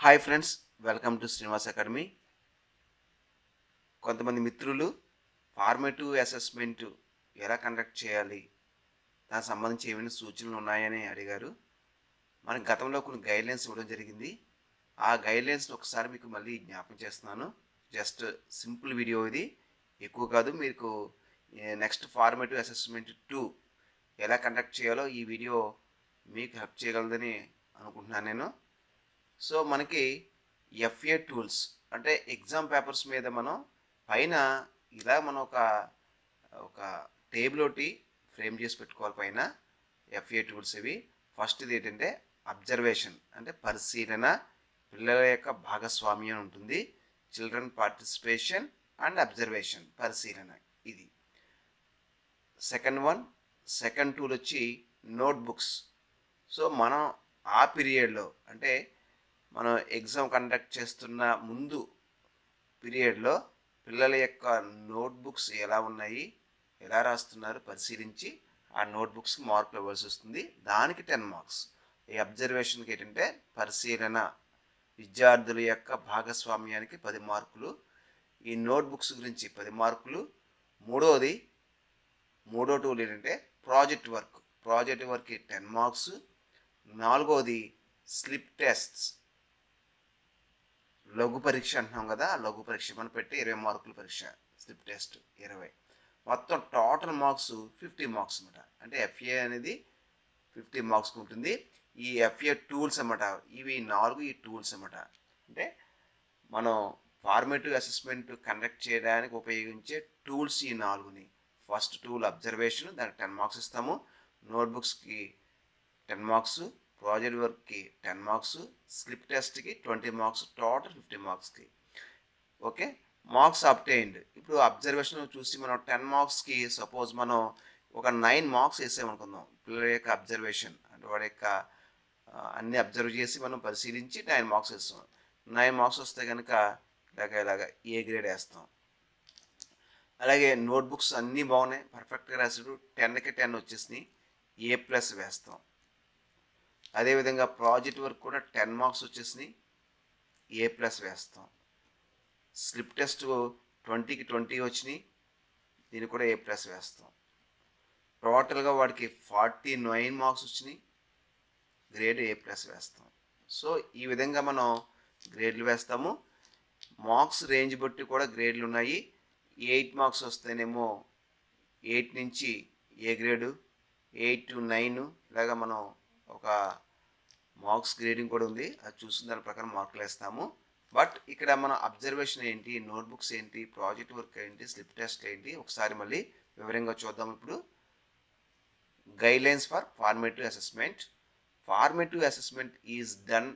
Hi friends, welcome to Srinivas academy. కొంతమంది మిత్రులు formative assessment ఎలా కండక్ట్ చేయాలి, దానికి సంబంధించి ఏమైనా సూచనలు ఉన్నాయని అడిగారు. మనకి గతంలో కొన్ని గైడ్లైన్స్ ఇవ్వడం జరిగింది. ఆ గైడ్లైన్స్ని ఒకసారి మీకు మళ్ళీ జ్ఞాపకం చేస్తున్నాను. జస్ట్ సింపుల్ వీడియో ఇది, ఎక్కువ కాదు. మీకు నెక్స్ట్ ఫార్మేటివ్ అసెస్మెంట్ 2 ఎలా కండక్ట్ చేయాలో ఈ వీడియో మీకు హెల్ప్ చేయగలదని అనుకుంటున్నాను నేను. సో మనకి ఎఫ్ఏ టూల్స్ అంటే ఎగ్జామ్ పేపర్స్ మీద మనం పైన ఇలా మనం ఒక ఒక టేబుల్ ఒకటి ఫ్రేమ్ చేసి పెట్టుకోవాలి. పైన ఎఫ్ఏ టూల్స్ ఇవి. ఫస్ట్ ఇది ఏంటంటే అబ్జర్వేషన్, అంటే పరిశీలన, పిల్లల యొక్క భాగస్వామ్యం ఉంటుంది. చిల్డ్రన్ పార్టిసిపేషన్ అండ్ అబ్జర్వేషన్, పరిశీలన ఇది. సెకండ్ టూల్ వచ్చి నోట్బుక్స్. సో మనం ఆ పీరియడ్లో అంటే మనం ఎగ్జామ్ కండక్ట్ చేస్తున్న ముందు పీరియడ్లో పిల్లల యొక్క నోట్బుక్స్ ఎలా ఉన్నాయి, ఎలా రాస్తున్నారు పరిశీలించి ఆ నోట్బుక్స్కి మార్కులు ఇవ్వాల్సి వస్తుంది. దానికి 10 మార్క్స్. ఈ అబ్జర్వేషన్కి ఏంటంటే పరిశీలన, విద్యార్థుల యొక్క భాగస్వామ్యానికి 10 మార్కులు. ఈ నోట్బుక్స్ గురించి 10 మార్కులు. మూడో టూల్ ఏంటంటే ప్రాజెక్ట్ వర్క్కి 10 మార్క్స్. నాలుగోది స్లిప్ టెస్ట్స్, లఘు పరీక్ష అంటున్నాం కదా, ఆ లఘు పరీక్ష మనం పెట్టి 20 మార్కుల పరీక్ష, స్లిప్ టెస్ట్ 20. మొత్తం టోటల్ మార్క్స్ 50 మార్క్స్ అనమాట. అంటే ఎఫ్ఏ అనేది 50 మార్క్స్కి ఉంటుంది. ఈ ఎఫ్ఏ టూల్స్ అన్నమాట, ఇవి 4 ఈ టూల్స్ అన్నమాట. అంటే మనం ఫార్మేటివ్ అసెస్మెంట్ కండక్ట్ చేయడానికి ఉపయోగించే టూల్స్ ఈ 4ని. ఫస్ట్ టూల్ అబ్జర్వేషన్, దానికి 10 మార్క్స్ ఇస్తాము. నోట్బుక్స్కి 10 మార్క్స్, ప్రాజెక్ట్ వర్క్కి 10 మార్క్స్, స్లిప్ టెస్ట్కి 20 మార్క్స్, టోటల్ 50 మార్క్స్కి. Okay, marks obtained. ఇప్పుడు అబ్జర్వేషన్ చూసి మనం 10 మార్క్స్కి సపోజ్ మనం ఒక 9 మార్క్స్ వేసామనుకుందాం. పిల్లల యొక్క అబ్జర్వేషన్ అంటే వాడి యొక్క అన్ని అబ్జర్వ్ చేసి మనం పరిశీలించి 9 మార్క్స్ వేస్తాం. 9 మార్క్స్ వస్తే కనుక ఇలాగ ఏ గ్రేడ్ వేస్తాం. అలాగే నోట్బుక్స్ అన్నీ బాగున్నాయి, పర్ఫెక్ట్గా రాసాడు, 10కి 10 వచ్చేసినాయి, A+ వేస్తాం. అదేవిధంగా ప్రాజెక్ట్ వర్క్ కూడా 10 మార్క్స్ వచ్చేసినాయి, A+ వేస్తాం. స్లిప్ టెస్ట్ 20కి 20 వచ్చినాయి, దీన్ని కూడా A+ వేస్తాం. టోటల్గా వాడికి 49 మార్క్స్ వచ్చినాయి, గ్రేడ్ A+ వేస్తాం. సో ఈ విధంగా మనం గ్రేడ్లు వేస్తాము. మార్క్స్ రేంజ్ బట్టి కూడా గ్రేడ్లు ఉన్నాయి. 8 మార్క్స్ వస్తేనేమో 8 నుంచి ఏ గ్రేడు, 8 to 9 ఇలాగా మనం ఒక మార్క్స్ గ్రేడింగ్ కూడా ఉంది. అది చూసిన దాని ప్రకారం మార్కులు వేస్తాము. బట్ ఇక్కడ మన అబ్జర్వేషన్ ఏంటి, నోట్బుక్స్ ఏంటి, ప్రాజెక్ట్ వర్క్ ఏంటి, స్లిప్ టెస్ట్ ఏంటి, ఒకసారి మళ్ళీ వివరంగా చూద్దాం. ఇప్పుడు guidelines for formative assessment. Formative assessment is done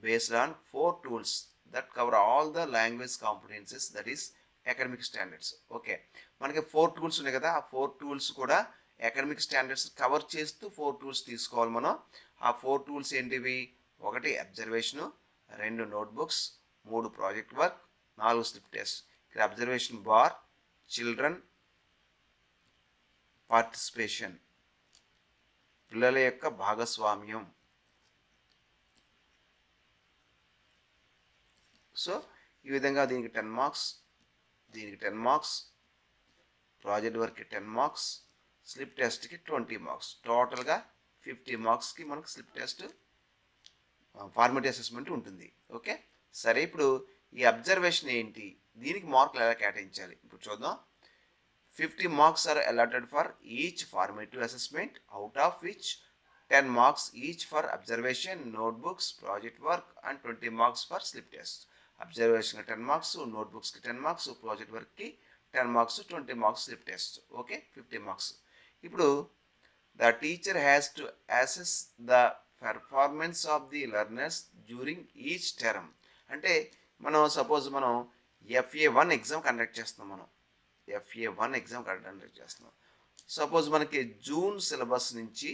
based on 4 tools that cover all the language competencies, that is academic standards. Okay, మనకి 4 టూల్స్ ఉన్నాయి కదా, ఆ 4 టూల్స్ కూడా అకాడమిక్ స్టాండర్డ్స్ కవర్ చేస్తూ 4 టూల్స్ తీసుకోవాలి మనం. ఆ 4 టూల్స్ ఏంటివి? 1 observation, 2 notebooks, 3 project work, 4 slip test. ఇక్కడ అబ్జర్వేషన్ బార్, చిల్డ్రన్ పార్టిసిపేషన్, పిల్లల యొక్క భాగస్వామ్యం. సో ఈ విధంగా దీనికి 10 మార్క్స్, దీనికి 10 మార్క్స్, ప్రాజెక్ట్ వర్క్కి 10 మార్క్స్, స్లిప్ టెస్ట్కి 20 మార్క్స్, టోటల్గా 50 మార్క్స్కి మనకు స్లిప్ టెస్ట్ ఫార్మేటివ్ అసెస్మెంట్ ఉంటుంది. ఓకే, సరే. ఇప్పుడు ఈ అబ్జర్వేషన్ ఏంటి, దీనికి మార్కులు ఎలా కేటాయించాలి ఇప్పుడు చూద్దాం. 50 marks are allotted for each formative assessment, out of which 10 marks each for observation, notebooks, project work and 20 marks for slip test. అబ్జర్వేషన్కి 10 మార్క్స్, నోట్బుక్స్కి 10 మార్క్స్, ప్రాజెక్ట్ వర్క్కి 10 marks, 20 marks slip test. Okay, 50 marks. ఇప్పుడు the teacher has to assess the performance of the learners during each term. అంటే మనం suppose మనం FA1 exam conduct చేస్తున్నాం. Suppose మనకి June syllabus నుంచి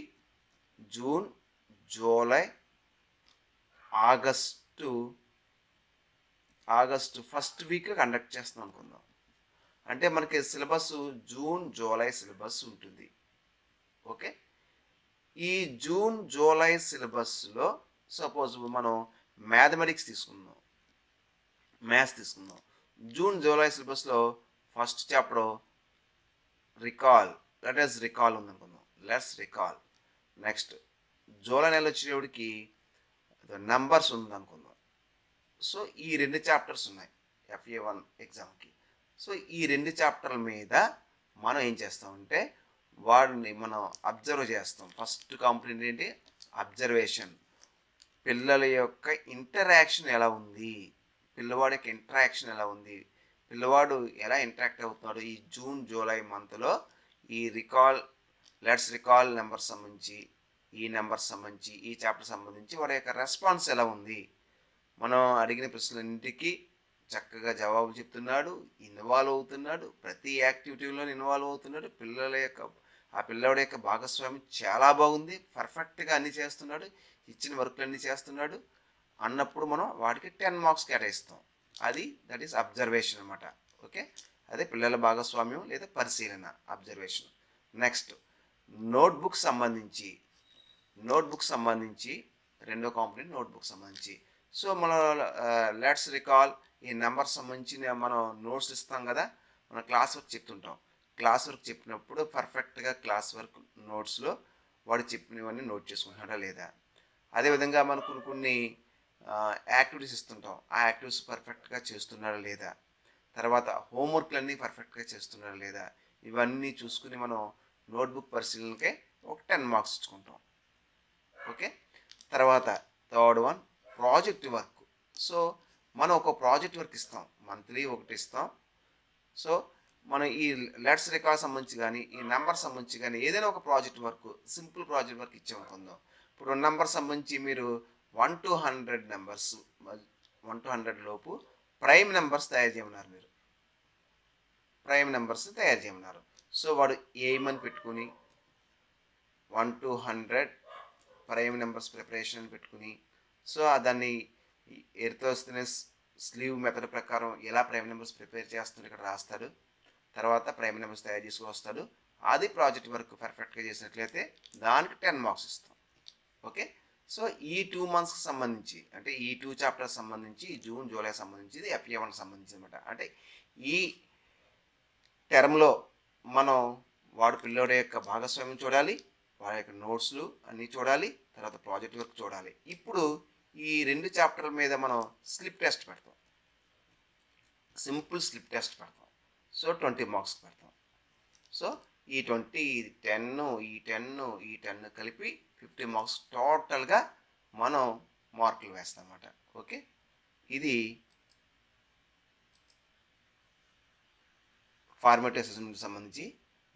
June, July, August first week conduct చేస్తున్నాం అనుకుందాం. అంటే మనకి సిలబస్ జూన్, జూలై సిలబస్ ఉంటుంది. ఓకే, ఈ జూన్, జూలై సిలబస్లో సపోజ్ మనం మ్యాథమెటిక్స్ తీసుకుందాం, మ్యాథ్స్ తీసుకుందాం. జూన్ జూలై సిలబస్లో first chapter recall, letters recall ఉందనుకుందాం, లెట్స్ రికాల్. నెక్స్ట్ జూలై నెల వచ్చేటప్పటికి నంబర్స్ ఉందనుకుందాం. సో ఈ 2 చాప్టర్స్ ఉన్నాయి FA1 ఎగ్జామ్కి. సో ఈ 2 చాప్టర్ల మీద మనం ఏం చేస్తామంటే వాడిని మనం అబ్జర్వ్ చేస్తాం. ఫస్ట్ కాంపోనెంట్ ఏంటి? అబ్జర్వేషన్. పిల్లల యొక్క ఇంటరాక్షన్ ఎలా ఉంది, పిల్లవాడి యొక్క ఇంటరాక్షన్ ఎలా ఉంది, పిల్లవాడు ఎలా ఇంటరాక్ట్ అవుతున్నాడు ఈ జూన్ జూలై మంత్లో ఈ రికాల్, లెట్స్ రికాల్ నెంబర్ సంబంధించి, ఈ నెంబర్ సంబంధించి, ఈ చాప్టర్ సంబంధించి వాడి యొక్క రెస్పాన్స్ ఎలా ఉంది. మనం అడిగిన ప్రశ్నలన్నింటికి చక్కగా జవాబు చెప్తున్నాడు, ఇన్వాల్వ్ అవుతున్నాడు, ప్రతి యాక్టివిటీలో ఇన్వాల్వ్ అవుతున్నాడు. ఆ పిల్లవాడి యొక్క భాగస్వామి చాలా బాగుంది, పర్ఫెక్ట్గా అన్నీ చేస్తున్నాడు, ఇచ్చిన వర్క్లు అన్నీ చేస్తున్నాడు అన్నప్పుడు మనం వాడికి 10 మార్క్స్ కేటాయిస్తాం. దట్ ఈస్ అబ్జర్వేషన్ అనమాట. ఓకే, అదే పిల్లల భాగస్వామ్యం లేదా పరిశీలన, అబ్జర్వేషన్. నెక్స్ట్ నోట్బుక్ సంబంధించి రెండో కాంపోనెంట్ నోట్బుక్ సంబంధించి. సో మనం లెట్స్ రికాల్ ఈ నెంబర్ సంబంధించి మనం నోట్స్ ఇస్తాం కదా, మనం క్లాస్ వర్క్ చెప్తుంటాం. క్లాస్ వర్క్ చెప్పినప్పుడు పర్ఫెక్ట్గా క్లాస్ వర్క్ నోట్స్లో వాడు చెప్పినవన్నీ నోట్ చేసుకుంటున్నాడా లేదా. అదేవిధంగా మనం కొన్ని యాక్టివిటీస్ ఇస్తుంటాం, ఆ యాక్టివిటీస్ పర్ఫెక్ట్గా చేస్తున్నాడా లేదా. తర్వాత హోంవర్క్లన్నీ పర్ఫెక్ట్గా చేస్తున్నాడా లేదా. ఇవన్నీ చూసుకుని మనం నోట్బుక్ పరిశీలనకే ఒక 10 మార్క్స్ ఇచ్చుకుంటాం. ఓకే, తర్వాత third one project work. So మనం ఒక ప్రాజెక్ట్ వర్క్ ఇస్తాం, మంత్లీ ఒకటి ఇస్తాం. సో మనం ఈ లెట్స్ రికార్డ్ సంబంధించి కానీ ఈ నెంబర్ సంబంధించి కానీ ఏదైనా ఒక project work, simple project work ఇచ్చామనుకుందాం. ఇప్పుడు నెంబర్ సంబంధించి మీరు 1 to 100 నెంబర్స్, 1 to 100 లోపు ప్రైమ్ నెంబర్స్ తయారు చేయమన్నారు. సో వాడు ఏమని పెట్టుకుని 1 to 100 ప్రైమ్ నెంబర్స్ ప్రిపరేషన్ అని పెట్టుకుని, సో దాన్ని ఎర్తోస్తెనస్ స్లీవ్ మెథడ్ ప్రకారం ఎలా ప్రైమ్ నెంబర్స్ ప్రిపేర్ చేస్తుంటే ఇక్కడ రాస్తాడు. తర్వాత ప్రైమ్ నెంబర్స్ తయారు చేసుకొస్తాడు. అది ప్రాజెక్ట్ వర్క్ పర్ఫెక్ట్గా చేసినట్లయితే దానికి 10 మార్క్స్ ఇస్తాం. ఓకే, సో ఈ 2 మంత్స్కి సంబంధించి, అంటే ఈ 2 చాప్టర్స్ సంబంధించి, జూన్ జూలై సంబంధించి, FA1 సంబంధించి అనమాట. అంటే ఈ టర్మ్లో మనం వాడు పిల్లోడి యొక్క భాగస్వామ్యం చూడాలి, వాడి యొక్క నోట్స్లు అన్నీ చూడాలి, తర్వాత ప్రాజెక్ట్ వర్క్ చూడాలి. ఇప్పుడు ఈ 2 చాప్టర్ల మీద మనం స్లిప్ టెస్ట్ పెడతాం, సింపుల్ స్లిప్ టెస్ట్ పెడతాం. సో 20 మార్క్స్ పెడతాం. సో ఈ 20, 10 కలిపి 50 మార్క్స్ టోటల్గా మనం మార్కులు వేస్తాం అన్నమాట. ఓకే, ఇది ఫార్మేటివ్ అసెస్మెంట్ సంబంధించి.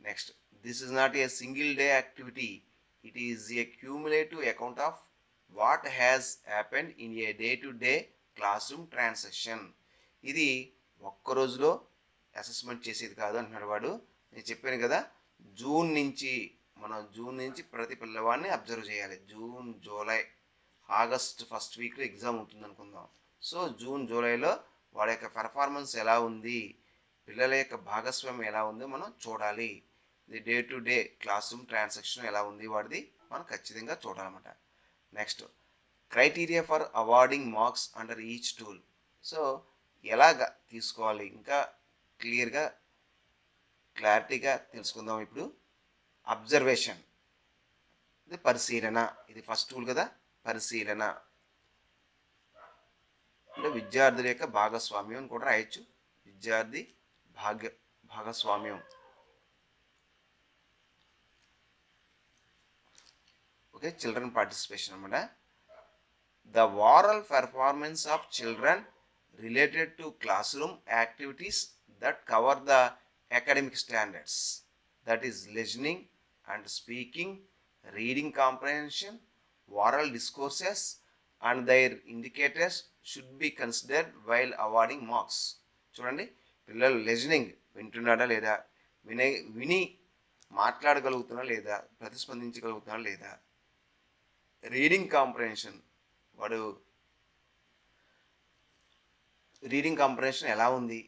Next, this is not a single day activity, it is a cumulative account of what has happened in a day to day classroom transaction. ఇది ఒక్క రోజులో అసెస్మెంట్ చేసేది కాదు అంటున్నాడు వాడు. నేను చెప్పాను కదా, జూన్ నుంచి ప్రతి పిల్లవాడిని అబ్జర్వ్ చేయాలి. జూన్ జూలై ఆగస్ట్ ఫస్ట్ వీక్లో ఎగ్జామ్ ఉంటుంది అనుకుందాం. సో జూన్ జూలైలో వాడి యొక్క పెర్ఫార్మెన్స్ ఎలా ఉంది, పిల్లల యొక్క భాగస్వామ్యం ఎలా ఉందో మనం చూడాలి. ఇది day to day classroom transaction ఎలా ఉంది వాడిది మనం ఖచ్చితంగా చూడాలన్నమాట. Next, criteria for awarding marks under each tool. So ఎలాగ తీసుకోవాలి ఇంకా క్లారిటీగా తెలుసుకుందాం. ఇప్పుడు అబ్జర్వేషన్, ఇది పరిశీలన, ఇది ఫస్ట్ టూల్ కదా. పరిశీలన అంటే విద్యార్థుల యొక్క భాగస్వామ్యం అని కూడా రాయొచ్చు, విద్యార్థి భాగస్వామ్యం. ఓకే, చిల్డ్రన్ పార్టిసిపేషన్ అన్నమాట. The overall performance of children related to classroom activities that cover the academic standards, that is listening and speaking, reading comprehension, oral discourses and their indicators should be considered while awarding marks. చూడండి, పిల్లలు listening వింటున్నాడా లేదా, విని మాట్లాడగలుగుతున్నా లేదా, ప్రతిస్పందించగలుగుతున్నా లేదా, reading comprehension, వాడు reading comprehension ఎలా ఉంది,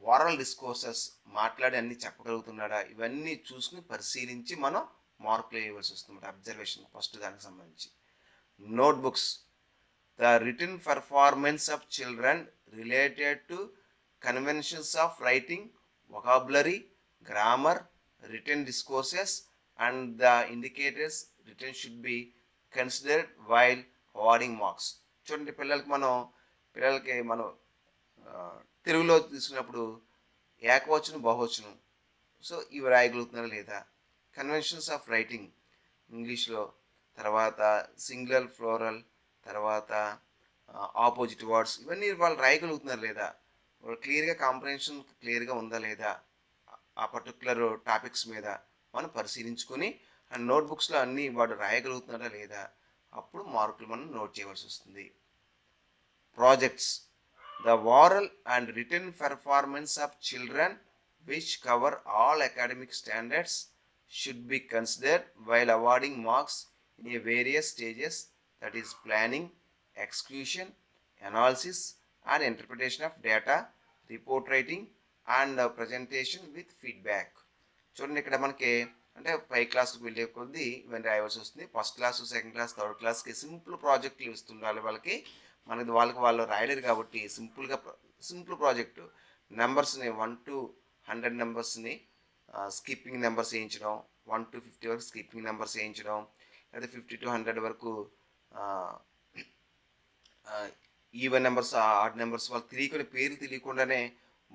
oral discourses మాట్లాడి అన్నీ చెప్పగలుగుతున్నాడా, ఇవన్నీ చూసుకుని పరిశీలించి మనం మార్కులు వేయవలసి వస్తుంది అబ్జర్వేషన్ ఫస్ట్ దానికి సంబంధించి. Notebooks, the written performance of children related to conventions of writing, vocabulary, grammar, written discourses, and the indicators written should be considered while awarding marks. చూడండి, పిల్లలకి మనం తెలుగులో తీసుకున్నప్పుడు ఏకవచనం బహువచనం, సో ఇవి రాయగలుగుతున్నారా లేదా, కన్వెన్షన్స్ ఆఫ్ రైటింగ్ ఇంగ్లీష్లో, తర్వాత సింగులర్ ఫ్లోరల్, తర్వాత ఆపోజిట్ వర్డ్స్, ఇవన్నీ వాళ్ళు రాయగలుగుతున్నారు లేదా, వాళ్ళు క్లియర్గా కాంప్రహెన్షన్ క్లియర్గా ఉందా లేదా ఆ పర్టికులర్ టాపిక్స్ మీద మనం పరిశీలించుకొని ఆ నోట్బుక్స్లో అన్నీ వాడు రాయగలుగుతున్నాడా లేదా, అప్పుడు మార్కులు మనం నోట్ చేయవలసి వస్తుంది. Projects. The oral and written performance of children which cover all academic standards should be considered while awarding marks in a various stages, that is planning, execution, analysis and interpretation of data, report writing and presentation with feedback. చూడండి, ఇక్కడ మనకి అంటే పై క్లాస్కి వెళ్ళే కొద్దీ ఇవన్నీ రాయవలసి వస్తుంది. First class, second class, third క్లాస్కి సింపుల్ ప్రాజెక్టులు ఇస్తుండాలి వాళ్ళకి. వాళ్ళు రాయలేరు కాబట్టి సింపుల్ ప్రాజెక్టు నెంబర్స్ని 1 to 100 నెంబర్స్ని స్కిప్పింగ్ నెంబర్స్ వేయించడం, 1 to 50 వరకు స్కిప్పింగ్ నెంబర్స్ వేయించడం, లేదా 50 to 100 వరకు ఈవెన్ నెంబర్స్, ఆడ్ నెంబర్స్ వాళ్ళకి పేర్లు తెలియకుండానే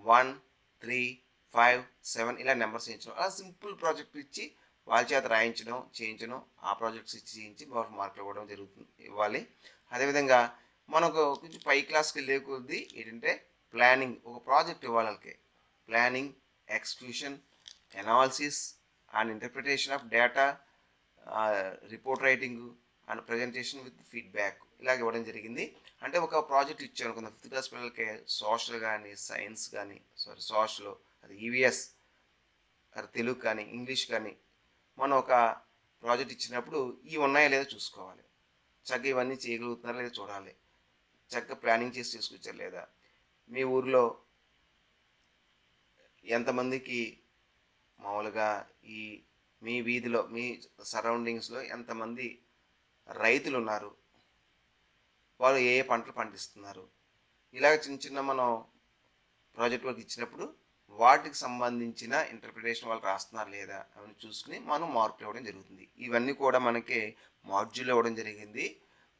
1, 3, 5, 7 ఇలా నెంబర్స్ వేయించడం. అలా సింపుల్ ప్రాజెక్ట్ ఇచ్చి వాళ్ళ చేత చేయించడం, ఆ ప్రాజెక్ట్స్ ఇచ్చి చేయించి వాళ్ళకి మార్కులు ఇవ్వడం ఇవ్వాలి. అదేవిధంగా మనకు కొంచెం పై క్లాస్కి వెళ్ళే కొద్దీ ఏంటంటే ప్లానింగ్, ఒక ప్రాజెక్ట్ ఇవ్వాలి వాళ్ళకి. Planning, execution, analysis and interpretation of data, report writing and presentation with feedback ఇలాగ ఇవ్వడం జరిగింది. అంటే ఒక ప్రాజెక్ట్ ఇచ్చాను అనుకున్న 5th క్లాస్ పిల్లలకి సోషల్ కానీ, సైన్స్ కానీ, సోషల్ అది ఈవీఎస్, అది తెలుగు కానీ, ఇంగ్లీష్ కానీ, మనం ఒక ప్రాజెక్ట్ ఇచ్చినప్పుడు ఇవి ఉన్నాయో లేదో చూసుకోవాలి. చక్కగా ఇవన్నీ చేయగలుగుతున్నారా లేదా చూడాలి. చక్కగా ప్లానింగ్ చేసి తీసుకొచ్చారు లేదా, మీ ఊర్లో ఎంతమందికి మామూలుగా మీ వీధిలో, మీ సరౌండింగ్స్లో ఎంతమంది రైతులు ఉన్నారు, వాళ్ళు ఏ పంటలు పండిస్తున్నారు, ఇలాగ చిన్న మనం ప్రాజెక్ట్ వర్క్ ఇచ్చినప్పుడు వాటికి సంబంధించిన ఇంటర్ప్రిటేషన్ వాళ్ళు రాస్తున్నారు లేదా అవన్నీ చూసుకుని మనం మార్కులు ఇవ్వడం జరుగుతుంది. ఇవన్నీ కూడా మనకి మాడ్యూల్ ఇవ్వడం జరిగింది.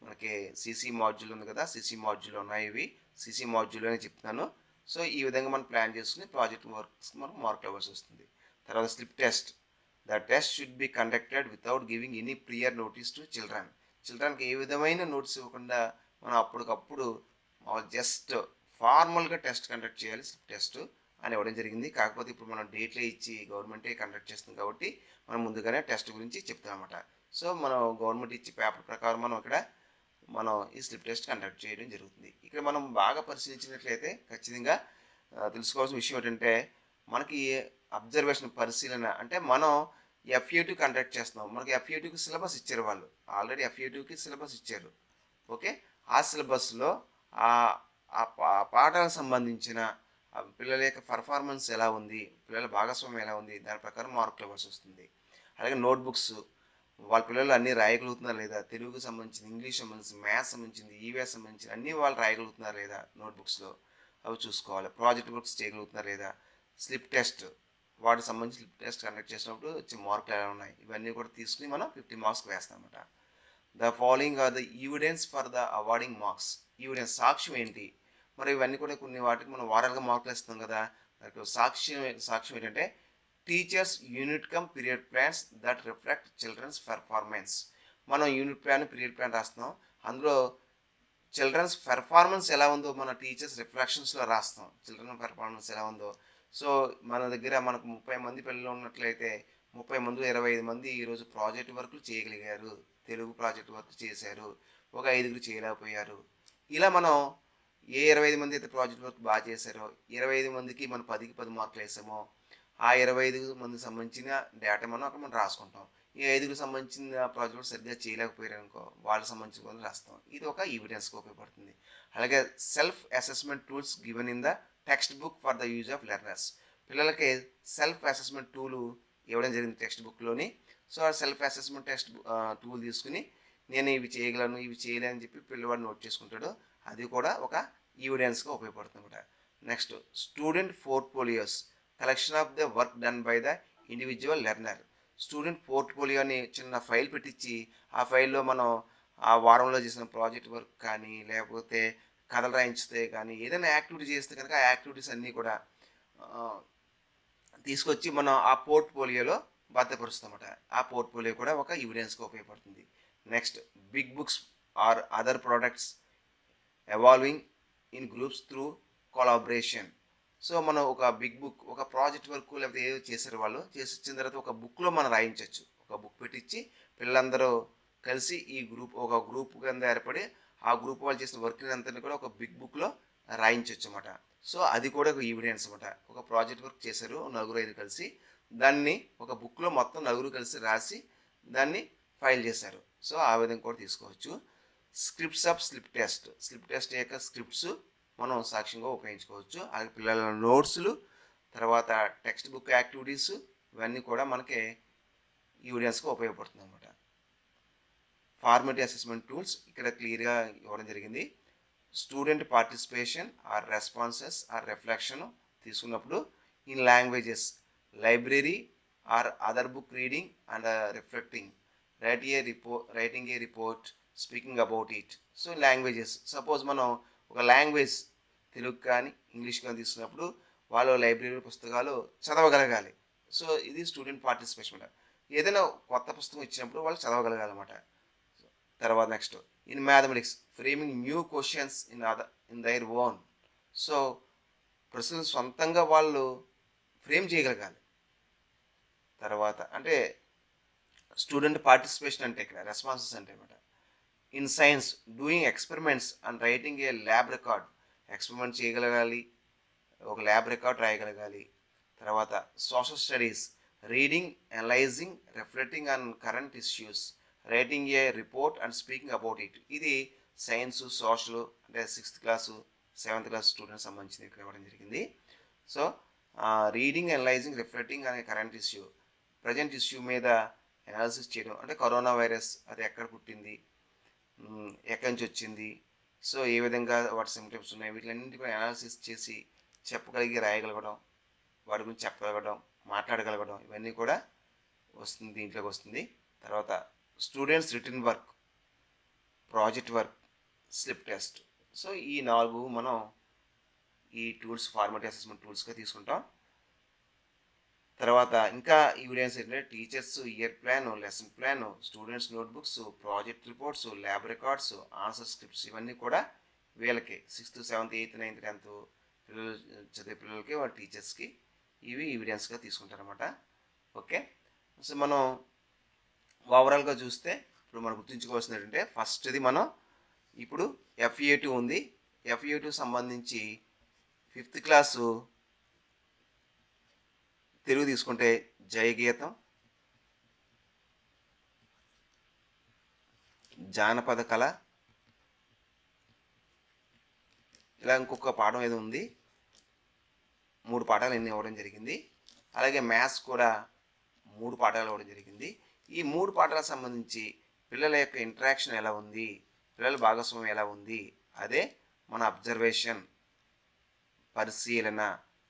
మనకి సిసి మాడ్యూల్ ఉంది కదా, సిసి మాడ్యూల్ ఉన్నాయి, ఇవి సిసి మాడ్యూల్ అని చెప్తున్నాను. సో ఈ విధంగా మనం ప్లాన్ చేసుకుని ప్రాజెక్ట్ వర్క్స్ మనం మార్కులు ఇవ్వాల్సి వస్తుంది. తర్వాత slip test. The test should be conducted without giving any prior notice to చిల్డ్రన్కి ఏ విధమైన నోటీస్ ఇవ్వకుండా మనం అప్పటికప్పుడు జస్ట్ ఫార్మల్గా టెస్ట్ కండక్ట్ చేయాలి, స్లిప్ టెస్ట్ అని ఇవ్వడం జరిగింది. కాకపోతే ఇప్పుడు మనం డేట్లే ఇచ్చి గవర్నమెంటే కండక్ట్ చేస్తుంది కాబట్టి మనం ముందుగానే టెస్ట్ గురించి చెప్తాం అన్నమాట. సో మనం గవర్నమెంట్ ఇచ్చే పేపర్ ప్రకారం మనం ఈ స్లిప్ టెస్ట్ కండక్ట్ చేయడం జరుగుతుంది. ఇక్కడ మనం బాగా పరిశీలించినట్లయితే ఖచ్చితంగా తెలుసుకోవాల్సిన విషయం ఏంటంటే, మనకి అబ్జర్వేషన్ పరిశీలన అంటే మనం FA2 కండక్ట్ చేస్తున్నాం. మనకి FA2కి సిలబస్ ఇచ్చారు, వాళ్ళు ఆల్రెడీ FA2కి సిలబస్ ఇచ్చారు. ఓకే, ఆ సిలబస్లో ఆ పాఠాలకు సంబంధించిన పిల్లల యొక్క పర్ఫార్మెన్స్ ఎలా ఉంది, పిల్లల భాగస్వామ్యం ఎలా ఉంది, దాని ప్రకారం మార్కులు ఇవ్వాల్సి వస్తుంది. అలాగే నోట్బుక్స్, వాళ్ళ పిల్లలు అన్నీ రాయగలుగుతున్నారు లేదా, తెలుగుకి సంబంధించింది, ఇంగ్లీష్ సంబంధించి, మ్యాథ్స్ సంబంధించింది, ఈవీఎస్ సంబంధించింది అన్నీ వాళ్ళు రాయగలుగుతున్నారు లేదా నోట్బుక్స్లో, అవి చూసుకోవాలి. ప్రాజెక్ట్ వర్క్స్ చేయగలుగుతున్నారు లేదా, స్లిప్ టెస్ట్, వాటికి సంబంధించి స్లిప్ టెస్ట్ కండక్ట్ చేసినప్పుడు వచ్చే మార్కులు ఎలా ఉన్నాయి, ఇవన్నీ కూడా తీసుకుని మనం 50 మార్క్స్కి వేస్తాం అన్నమాట. The following are the evidence for the awarding marks. Evidence, సాక్ష్యం ఏంటి, మరి ఇవన్నీ కూడా కొన్ని వాటికి మనం వారాలుగా మార్కులు ఇస్తాం కదా, దానికి సాక్ష్యం ఏంటంటే teachers unit cum period plans that reflect children's performance. మనం యూనిట్ ప్లాన్, పీరియడ్ ప్లాన్ రాస్తున్నాం, అందులో చిల్డ్రన్స్ పెర్ఫార్మెన్స్ ఎలా ఉందో మన టీచర్స్ రిఫ్లెక్షన్స్లో రాస్తాం, చిల్డ్రన్ పెర్ఫార్మెన్స్ ఎలా ఉందో. సో మన దగ్గర మనకు 30 మంది పిల్లలు ఉన్నట్లయితే 30 మంది 25 మంది ఈరోజు ప్రాజెక్ట్ వర్క్లు చేయగలిగారు, తెలుగు ప్రాజెక్ట్ వర్క్ చేశారు, ఒక 5గురు చేయలేకపోయారు. ఇలా మనం ఏ 25 మంది అయితే ప్రాజెక్ట్ వర్క్ బాగా చేశారో 25 మందికి మనం 10కి 10 మార్కులు వేసామో ఆ 25 మందికి సంబంధించిన డేటా మనం రాసుకుంటాం. ఈ 5కి సంబంధించిన ప్రాజెక్ట్ సరిగ్గా చేయలేకపోయారు అనుకో, వాళ్ళకి సంబంధించిన కొన్ని రాస్తాం. ఇది ఒక ఎవిడెన్స్గా ఉపయోగపడుతుంది. అలాగే self assessment tools given in the text book for the use of learners. పిల్లలకి సెల్ఫ్ అసెస్మెంట్ టూలు ఇవ్వడం జరిగింది టెక్స్ట్ బుక్లోని. సో ఆ సెల్ఫ్ అసెస్మెంట్ టూల్ తీసుకుని నేను ఇవి చేయగలను ఇవి చేయలేను అని చెప్పి పిల్లవాడు నోట్ చేసుకుంటాడు. అది కూడా ఒక ఎవిడెన్స్గా ఉపయోగపడుతుంది అనమాట. Next student portfolios collection of the work done by the individual learner. Student portfolio అని చిన్న ఫైల్ పెట్టించి ఆ ఫైల్లో మనం ఆ వారంలో చేసిన ప్రాజెక్ట్ వర్క్ కానీ లేకపోతే కథలు రాయించితే కానీ ఏదైనా యాక్టివిటీ చేస్తే కనుక ఆ యాక్టివిటీస్ అన్నీ కూడా తీసుకొచ్చి మనం ఆ పోర్ట్ఫోలియోలో భద్రపరుస్తామట. ఆ పోర్ట్ఫోలియో కూడా ఒక ఎవిడెన్స్గా ఉపయోగపడుతుంది. Next big books or other products evolving in groups through collaboration. So మనం ఒక బిగ్ బుక్ ఒక ప్రాజెక్ట్ వర్క్ లేకపోతే ఏదో చేశారు వాళ్ళు చేసి వచ్చిన తర్వాత ఒక బుక్లో మనం రాయించవచ్చు. ఒక బుక్ పెట్టించి పిల్లలందరూ కలిసి ఈ ఒక గ్రూప్ కింద ఏర్పడి ఆ గ్రూప్ వాళ్ళు చేసిన వర్క్ని అంతా కూడా ఒక బిగ్ బుక్లో రాయించవచ్చు అన్నమాట. సో అది కూడా ఒక ఎవిడెన్స్ అన్నమాట. ఒక ప్రాజెక్ట్ వర్క్ చేశారు నలుగురు ఐదు కలిసి, దాన్ని ఒక బుక్లో మొత్తం నలుగురు కలిసి రాసి దాన్ని ఫైల్ చేశారు. సో ఆ విధంగా కూడా తీసుకోవచ్చు. స్క్రిప్ట్స్ ఆఫ్ స్లిప్ టెస్ట్ యొక్క స్క్రిప్ట్స్ మనం సాక్ష్యంగా ఉపయోగించుకోవచ్చు. అలాగే పిల్లల నోట్స్లు, తర్వాత టెక్స్ట్ బుక్ యాక్టివిటీస్ ఇవన్నీ కూడా మనకి ఎవిడెన్స్గా ఉపయోగపడుతుంది అన్నమాట. ఫార్మేటివ్ అసెస్మెంట్ టూల్స్ ఇక్కడ క్లియర్గా ఇవ్వడం జరిగింది. Student participation or responses or reflection తీసుకున్నప్పుడు in languages library or other book reading and reflecting writing a report speaking about it. So languages suppose మనం ఒక లాంగ్వేజ్ తెలుగు కానీ ఇంగ్లీష్ కానీ తీసుకున్నప్పుడు వాళ్ళు లైబ్రరీ పుస్తకాలు చదవగలగాలి. సో ఇది స్టూడెంట్ పార్టిసిపేషన్. ఏదైనా కొత్త పుస్తకం ఇచ్చినప్పుడు వాళ్ళు చదవగలగాలన్నమాట. తర్వాత next in mathematics framing new questions in their own. So ప్రశ్నలు సొంతంగా వాళ్ళు ఫ్రేమ్ చేయగలగాలి. తర్వాత అంటే స్టూడెంట్ పార్టిసిపేషన్ అంటే ఇక్కడ రెస్పాన్సెస్ అంటే అనమాట. In science doing experiments and writing A lab record. Experiment చేయగలగాలి, ఒక ల్యాబ్ రికార్డ్ రాయగలగాలి. తర్వాత social studies reading analysing reflecting on current issues writing a report and speaking about it. ఇది సైన్స్ సోషల్ అంటే 6th class 7th class students సంబంధించింది ఇక్కడ ఇవ్వడం జరిగింది. So reading analysing reflecting అనే కరెంట్ ఇష్యూ ప్రజెంట్ ఇష్యూ మీద analysis చేయడం. అంటే కరోనా వైరస్ అది ఎక్కడ పుట్టింది, ఎక్కడి నుంచి వచ్చింది, సో ఏ విధంగా వాటి సిమ్టమ్స్ ఉన్నాయి, వీటిలన్నింటి కూడా అనాలిసిస్ చేసి చెప్పగలిగి రాయగలగడం, వాటి గురించి చెప్పగలగడం, మాట్లాడగలగడం ఇవన్నీ కూడా వస్తుంది దీంట్లోకి వస్తుంది. తర్వాత students written work, project work, slip test. So ఈ 4 మనం ఈ టూల్స్ ఫార్మేటివ్ అసెస్మెంట్ టూల్స్గా తీసుకుంటాం. తర్వాత ఇంకా ఎవిడెన్స్ ఏంటంటే teachers year plan, lesson plan, students notebooks, project reports, lab records, answer scripts ఇవన్నీ కూడా వీళ్ళకి 6th 7th 8th 9th 10th పిల్లలు చదివే పిల్లలకి వాళ్ళ టీచర్స్కి ఇవి ఎవిడెన్స్గా తీసుకుంటారన్నమాట. ఓకే, సో మనం ఓవరాల్గా చూస్తే ఇప్పుడు మనం గుర్తుంచుకోవాల్సింది ఏంటంటే ఫస్ట్ది మనం ఇప్పుడు FA2 ఉంది. FA2 సంబంధించి 5th క్లాసు తెలుగు తీసుకుంటే జయగీతం, జానపద కళ, ఇలా ఇంకొక పాఠం ఏదో ఉంది. 3 పాఠాలు ఎన్ని ఇవ్వడం జరిగింది. అలాగే మ్యాథ్స్ కూడా 3 పాఠాలు ఇవ్వడం జరిగింది. ఈ 3 పాఠాలకు సంబంధించి పిల్లల యొక్క ఇంటరాక్షన్ ఎలా ఉంది, పిల్లల భాగస్వామ్యం ఎలా ఉంది, అదే మన అబ్జర్వేషన్ పరిశీలన.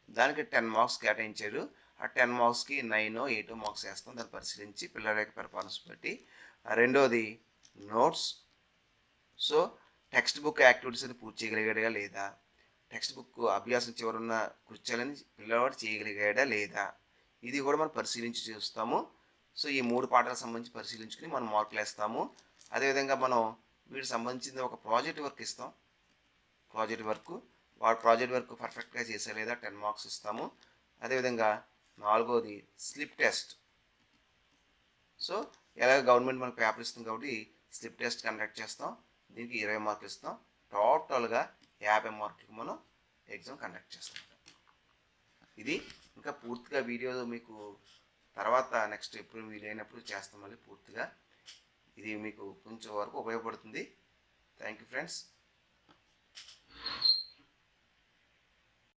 దానికి 10 మార్క్స్ కేటాయించారు. ఆ 10 మార్క్స్కి 9 8 మార్క్స్ వేస్తాం దాన్ని పరిశీలించి పిల్లల యొక్క పెర్ఫార్మెన్స్ బట్టి. రెండోది notes. So text book activities అని పూర్తి చేయగలిగాడా లేదా, టెక్స్ట్ బుక్ అభ్యాసం చివరున్న కృత్యాలని పిల్లవాడు చేయగలిగాడా లేదా, ఇది కూడా మనం పరిశీలించి చూస్తాము. సో ఈ 3 పాఠాలకు సంబంధించి పరిశీలించుకుని మనం మార్కులు వేస్తాము. అదేవిధంగా మనం వీటికి సంబంధించిన ఒక ప్రాజెక్ట్ వర్క్ ఇస్తాం. ప్రాజెక్ట్ వర్క్ పర్ఫెక్ట్గా చేసా లేదా 10 మార్క్స్ ఇస్తాము. అదేవిధంగా 4వది స్లిప్ టెస్ట్. సో ఎలాగ గవర్నమెంట్ మనకు పేపర్ ఇస్తుంది కాబట్టి స్లిప్ టెస్ట్ కండక్ట్ చేస్తాం. దీనికి 20 మార్కులు ఇస్తాం. టోటల్గా 50 మార్కులకు మనం ఎగ్జామ్ కండక్ట్ చేస్తాం. ఇది ఇంకా పూర్తిగా వీడియో మీకు తర్వాత నెక్స్ట్ ఎప్పుడు వీలైనప్పుడు చేస్తాం మళ్ళీ పూర్తిగా. ఇది మీకు కొంచెం వరకు ఉపయోగపడుతుంది. Thank you friends.